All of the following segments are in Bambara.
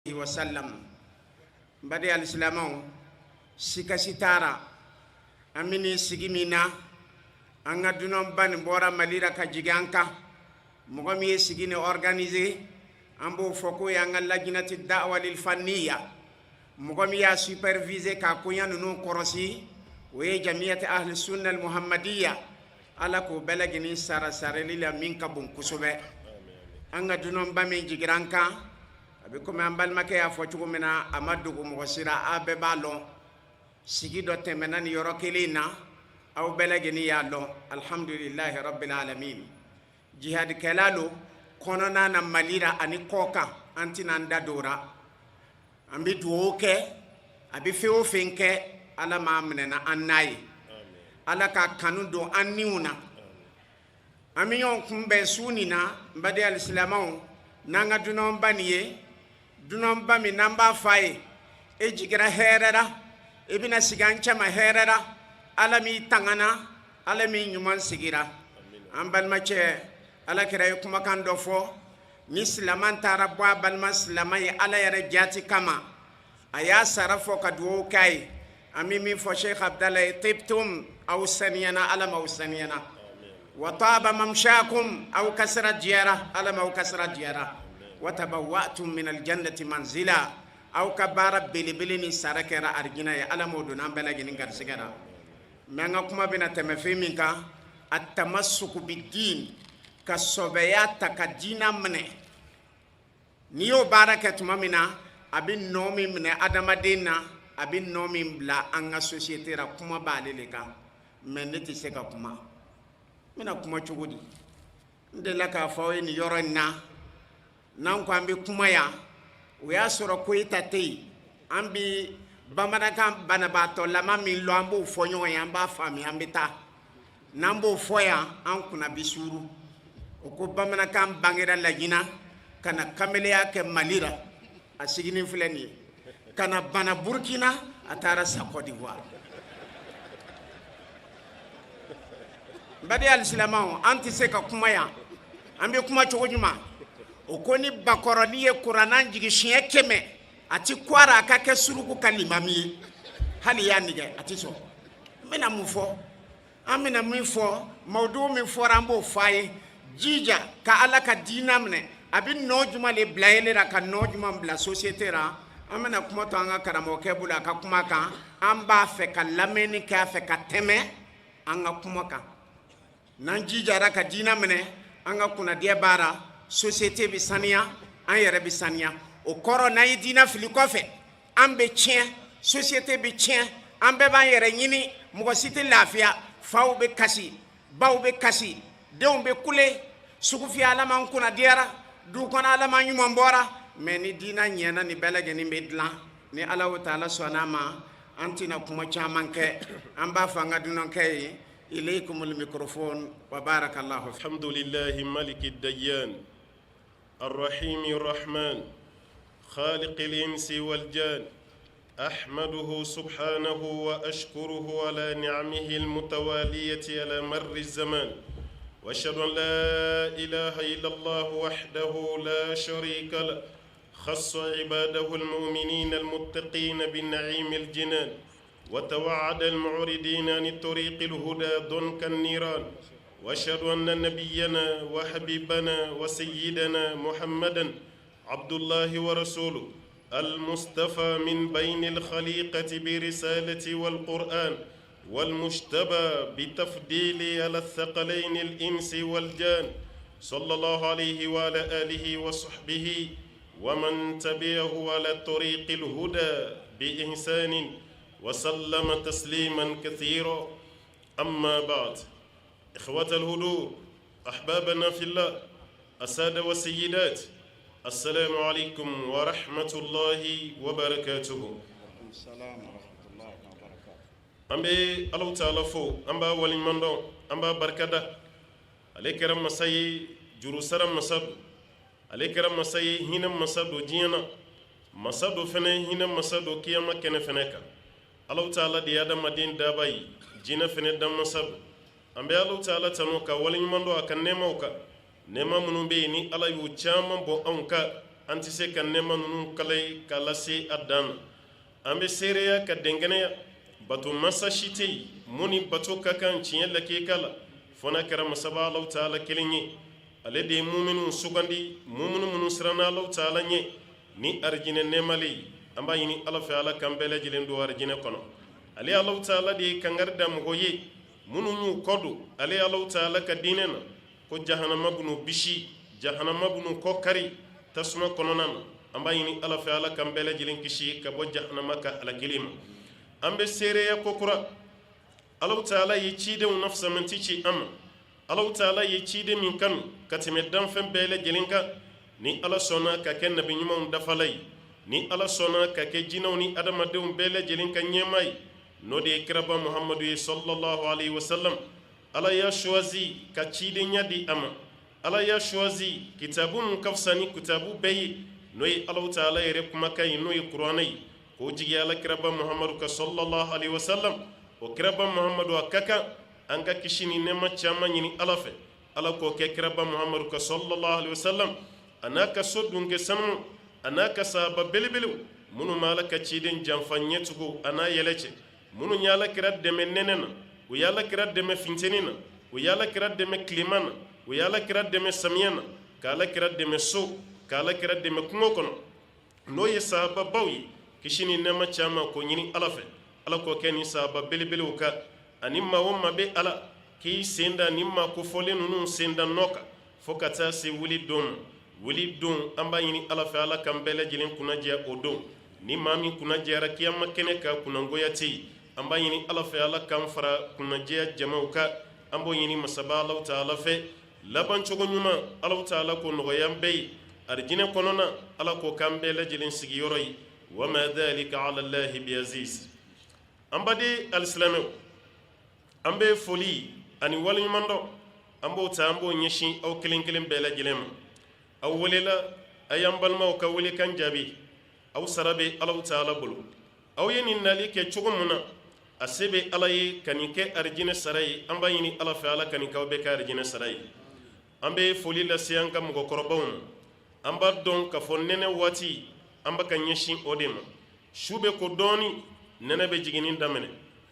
wasallam bade alislamaw sikasitara amini sigimina anga dunon ban bora malira ka jiganka mogami ye sigine organiser ambo foko ya nga lajinati da'wa lil fanniya mogami ya superviser ka kunya nunu korosi we jamiyat ahli sunna al muhammadiyya ala ko belagini sara sareli la minka bun kusube anga dunon bame jiganka comme ambal make ya fo cugo mena amadu ko mo sira abe balon sigi do temena ni yoro kelina aw belageni ya lo alhamdulillah rabbil alamin jihad kelalo konona na malira ani koka antinanda dora ambi duoke abi feo fenke ala mamne na annai ala ka kanudo anniuna amiyon kumbe sunina mbade alislamao nanga dunon baniye dunon bami namba faye e jigira herera ibina sigancha ma herera alami tangana alami nyuman sigira ambal mache ala kira kuma kan dofo ni islaman tarabwa bal maslamai ala yare jati kama aya sarafo kadwo kai amimi fo sheikh abdallah tibtum aw saniyana ala mawsaniyana wa taba mamshakum aw kasra jiyara ala maw kasra jiyara وتبوأتم من الجنة منزلا أو كبار بلبلني سركرا أرجنا يا على مودنا بلغني غرسكرا مانكما بنا تمفيمينكا التمسك بالدين كالصبيات كدينا منه نيو باركة مامنا أبين نومي من أدم دينا أبين نومي بلا أنغا سوسيتي را كما باليلكا من نتي سكا كما منا كما تشغودي ندلكا فوي نيورنا nan ko ambe kuma ya o ya soro ko itate ambi bamanaka banabato lama min lo ambo fonyo ya amba fami ambita nambo foya an kuna bisuru o ko bamanaka bangira lagina kana kamele yake malira asigini fulani kana bana burkina atara sa Côte d'Ivoire badi al-islamao anti seka kuma ya ambe kuma chogojuma okoni bakoroni ye qur'anan jigi shiye keme ati kwara akake suruku kalimami hali yanige ati so mena mufo amena mufo mawdu mi forambo faye jija ka ala ka dinamne abin nojuma le blayele ra ka nojuma bla société ra amena kuma to anga karamo kebula ka kuma ka amba fe ka lameni ka fe ka teme anga kuma ka nan jija ra ka dinamne anga kuna die bara société bisania an yere bisania o koro na yidina fili kofe ambe chien société bi chien ambe ban yere nyini mo site lafia faw be kasi baw be kasi dew be kule suku fi ala man kuna diara du kona ala man nyuma mbora meni dina nyena ni belage ni medla ni ala wa taala sonama antina kuma chamanke amba fanga dunon kay ilaykum al microphone wa barakallahu alhamdulillah malik ad-dayyan الرحيم الرحمن خالق الإنس والجان أحمده سبحانه وأشكره على نعمه المتوالية على مر الزمان وأشهد أن لا إله إلا الله وحده لا شريك له خص عباده المؤمنين المتقين بالنعيم الجنان وتوعد المعرضين عن طريق الهدى ضنك النيران واشهد ان نبينا وحبيبنا وسيدنا محمدا عبد الله ورسوله المصطفى من بين الخليقة برسالة والقرآن والمجتبى بتفضيل على الثقلين الإنس والجان صلى الله عليه وعلى آله وصحبه ومن تبعه على طريق الهدى بإحسان وسلم تسليما كثيرا أما بعد إخوة الهدوء أحبابنا في الله السادة والسيدات السلام عليكم ورحمة الله وبركاته السلام ورحمة الله وبركاته أمبي الله تعالى فو أمبا ولي مندو أمبا بركة عليك رم مساي جروسر مسد عليك رم مساي هنا مسد جينا مسد فنه هنا مسد كيما كن فنكا الله تعالى دي آدم مدين داباي جينا فنه دم مسد ambe Allah ta'ala tanu ka walin mando aka nema uka nema munun be ni ala yu chama bo anka an tɛ se ka nɛɛma ninnu kala ye k'a lase a dan na an bɛ seereya ka dɛnkɛnɛya bato masa si tɛ yen mun ni bato ka kan tiɲɛ lakeka la fo n'a kɛra masaba Alahu Taala kelen ye ale de ye muminun sugandi muminu minnu siranna Alahu Taala ɲɛ ni arijinɛ nɛɛmale ye an b'a ɲini Ala fɛ Ala k'an bɛɛ lajɛlen don arijinɛ kɔnɔ ale Alahu Taala de ye kangari da mɔgɔ ye minnu y'u kɔ don ale Alahu Taala ka diinɛ na ko jahanama b'u bisi jahanama b'u kɔ kari tasuma kɔnɔna na an b'a ɲini Ala fɛ Ala k'an bɛɛ lajɛlen kisi ka bɔ jahanama ka alakili ma an bɛ seereya kokura Alahu Taala ye cidenw nafisamanti ci an ma Alahu Taala ye ciden min kanu ka tɛmɛ danfɛn bɛɛ lajɛlen kan ni Ala sɔnna ka kɛ nabi ɲumanw dafala ye ni Ala sɔnna ka kɛ jinɛw ni adamadenw bɛɛ lajɛlen ka ɲɛmaa ye n'o de ye kiraba Muhamadu ye sallallahu alaihi wasallam Ala y'a choisi ka cidenya di a ma Ala y'a choisi kitabu min ka fisa ni kitabu bɛɛ ye n'o ye Alahu Taala yɛrɛ kumakan ye n'o ye kuranɛ ye k'o jigi ala kiraba Muhamadu ka sallallahu alaihi wasallam o kiraba Muhamadu a ka kan an ka kisi ni nɛɛma caman ɲini Ala fɛ Ala k'o kɛ kiraba Muhamadu ka sallallahu alaihi wasallam a n'a ka so dunke sanu a n'a ka sahaba belebelew minnu ma Ala ka ciden janfa ɲɛtugu a n'a yɛlɛ cɛ minnu ye Ala kira dɛmɛ nɛnɛ na u ye Ala kira dɛmɛ finteni na u ye Ala kira dɛmɛ tilema na u ye Ala kira dɛmɛ samiya na ka Ala kira dɛmɛ so ka Ala kira dɛmɛ kungo kɔnɔ n'o ye sahaba baw ye kisi ni nɛɛma caman k'o ɲini Ala fɛ Ala k'o kɛ ni sahaba belebelew ka ani maa o maa bɛ Ala k'i sen da ni maa kofɔlen ninnu sen da nɔ kan fo ka taa se wuli don ma wuli don an b'a ɲini Ala fɛ Ala k'an bɛɛ lajɛlen kunnadiya o don ni maa min kunnadiyara kiyama kɛnɛ kan kunnangoya tɛ yen an b'a ɲini Ala fɛ Ala k'an fara kunnadiya jamaw kan an b'o ɲini masaba Alahu Taala fɛ laban cogo ɲuman Alahu Taala k'o nɔgɔya an bɛɛ ye arijinɛ kɔnɔna Ala k'o k'an bɛɛ lajɛlen sigiyɔrɔ ye wa ma dhalika ala Allahi bi aziz an baden alisilamɛw an bɛ foli ani waleɲuman dɔn an b'o ta an b'o ɲɛsin aw kelen kelen bɛɛ lajɛlen ma aw welela a y'an balimaw ka welekan jaabi aw sara bɛ Alahu Taala bolo aw ye nin nali kɛ cogo min na a se bɛ Ala ye ka nin kɛ arijinɛ sara ye an b'a ɲini Ala fɛ Ala ka nin k'aw bɛɛ kɛ arijinɛ sara ye an bɛ foli lase an ka mɔgɔkɔrɔbaw ma an b'a dɔn k'a fɔ nɛnɛ waati an bɛ ka ɲɛsin o de ma su bɛ ko dɔɔni nɛnɛ bɛ jiginni daminɛ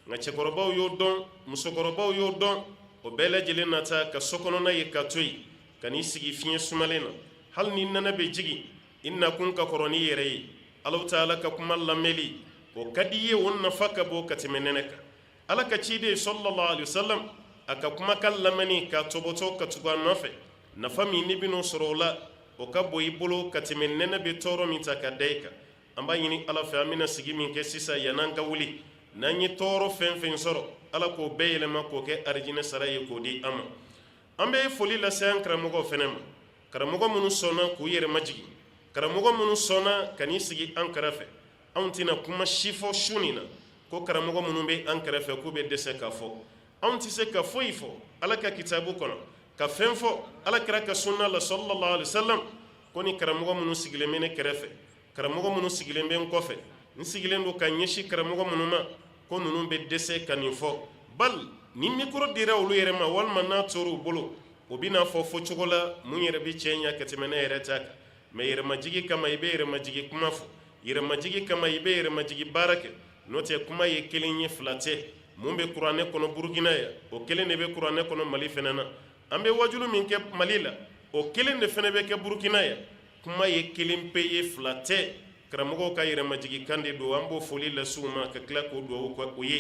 nka cɛkɔrɔbaw y'o dɔn musokɔrɔbaw y'o dɔn o bɛɛ lajɛlen nata ka sokɔnɔna ye ka to yen ka n'i sigi fiɲɛ sumalen na hali ni nɛnɛ bɛ jigin i nakun ka kɔrɔ n'i yɛrɛ ye Alahu Taala ka kuma lamɛnli o ka di i ye o nafa ka bon ka tɛmɛ nɛnɛ kan Ala ka ciden sallallahu alaihi wasallam a ka kumakan lamɛnni ka tɔbɔtɔ ka tugu a nɔfɛ nafa min n'i bɛn'o sɔrɔ o la o ka bon i bolo ka tɛmɛ nɛnɛ bɛ tɔɔrɔ min ta ka da i kan an b'a ɲini Ala fɛ an bɛna sigi min kɛ sisan yan'an ka wuli n'an ye tɔɔrɔ fɛn fɛn sɔrɔ Ala k'o bɛɛ yɛlɛma k'o kɛ arijinɛ sara ye k'o di an ma an bɛ foli lase an karamɔgɔw fɛnɛ ma karamɔgɔ minnu sɔnna k'u yɛrɛ majigin karamɔgɔ minnu sɔnna ka n'i sigi an kɛrɛfɛ anw tɛna kuma si fɔ su nin na ko karamɔgɔ minnu bɛ an kɛrɛfɛ k'u bɛ dɛsɛ k'a fɔ anw tɛ se ka foyi fɔ Ala ka kitabu kɔnɔ ka fɛn fɔ Ala kira ka sunna la sallallahu alaihi wasallam ko ni karamɔgɔ minnu sigilen bɛ ne kɛrɛfɛ karamɔgɔ minnu sigilen bɛ n kɔfɛ n sigilen don ka ɲɛsin karamɔgɔ minnu ma ko ninnu bɛ dɛsɛ ka nin fɔ bal ni mikoro dira olu yɛrɛ ma walima n'a tora u bolo o bɛna fɔ fɔcogo la mun yɛrɛ bɛ tiɲɛ ɲɛ ka tɛmɛ ne yɛrɛ ta kan mɛ yɛrɛmajigi kama i bɛ yɛrɛmajigi kuma fɔ yɛrɛmajigi kama i bɛ yɛrɛmajigi baara kɛ n'o tɛ kuma ye kelen ye fila tɛ mun bɛ kuranɛ kɔnɔ Burukina yan o kelen de bɛ kuranɛ kɔnɔ Mali fɛnɛ na an bɛ wajulu min kɛ Mali la o kelen de fɛnɛ bɛ kɛ Burukina yan kuma ye kelen pe ye fila tɛ karamɔgɔw ka yɛrɛmajigi kan de don an b'o foli lase u ma ka tila k'o dugawu kɛ u ye